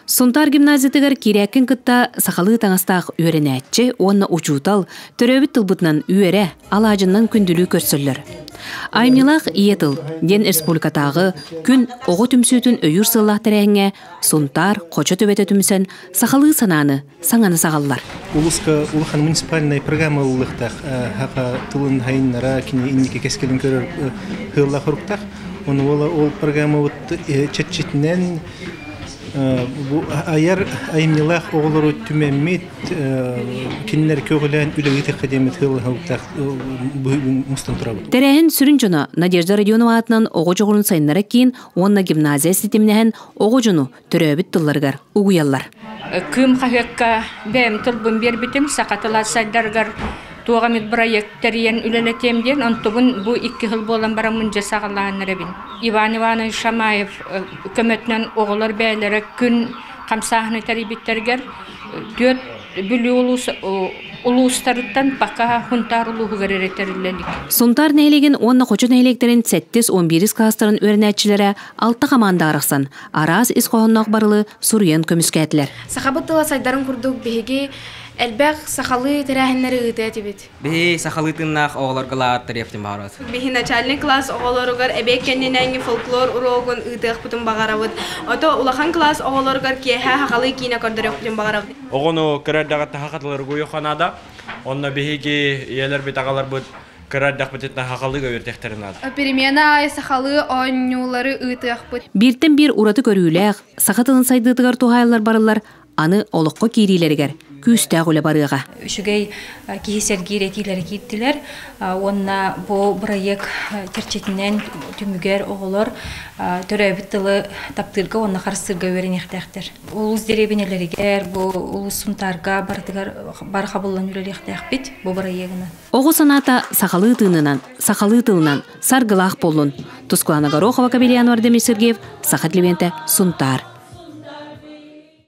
Сунтар гимназиятыгар кирәккен кытта сахалы таңастақ үйренәтчі, онна учутал, төрөбіт тылбытнан үйере, алажыннан күнділі көрсөллөр. Аймнилах иетыл, ден республикатағы күн оғы түмсүтін өйір сыллах тәрәңе Сунтар, қоча төбеті түмсен сахалы сананы, саңаны сағаллар. Улахан муниципальная программа улықтақ, хақа тылын хайыннара, кіне иннеке кескелін көрір хылла құрықтақ. Ол программа чәтчетінен аяр аймнилах оғылыру түмәммет кеннер көгілән үлігіті қадемет хылла құрықтақ мұстан тұрабы. Тәрәхін сүрін жона Надежда Родионова атынан оғы жоғырын сайынлары кейін онна гимназия системінәхін оғы жону түрөбіт тылларғар ұғыялар. Күм қағыққа бәм тұлбын бербітім сақатылат сайдарғар туғамет проекттариян үлелетемден, онтығын бұ 2 жыл болан бара мұнжа сағалағанлары бін. Иван Иванович Шамаев көмөтінен оғылар бәлері күн қамсағыны тәрібеттергер дөт бүлі улустарыттан бақа хунтар улуғы ғаререттерілелік. Сунтар нәйлеген онна қочу нәйлектерін 7-11 кластарын өрінәтчілері 6 команда арақсан. Араз исқоғыннақ барылы сұрыян көміскәтілер. Сақабыттыла сайдарын күрдік бігеге әлбәқ сақалы тәрәхінлері ұйты әтебет. Бігі сақалы тыңнақ оғыларғылар тәрефтен бағарат. Бігі начальный класс оғыларығар әбеккеннен әңгі фолклор ұроғын ұйтық бұтын бағаравыд. Ото улахан класс оғыларығар кеха хақалы кейіне көрдірек бұтын бағаравыд. Оғыны көрәддіғатты хақатылар көйі қанада, онна бігі елер бет ағалар бұд көрәддіғ бұтетті хақалыға өртектерін ады. Перемена ай сақалы ойнулары ұйтық бұд. Бірттен бір ұраты көріләқ, сақатылын сайдығығар туғайлар барылар, аны олыққа кейрилерігер. Күстәғ үлі барыға. Үшігей кейсер кейретилері кейттілер. Онна бұл бұрайық терчетінен түмігер оғылыр төрәбіт тылы таптырға, онна қарыстырға өрен ектәқтір. Улус деребенелерігер, бұл улус Сунтарға бар қабылын үлі ектәқ бұл бұрайығына. Оғы саната сақалы тылынан сарғылақ болын. Тускулана Горохова Кабелиян Вардемир Сергеев, Сахат Левенте, Сунтар.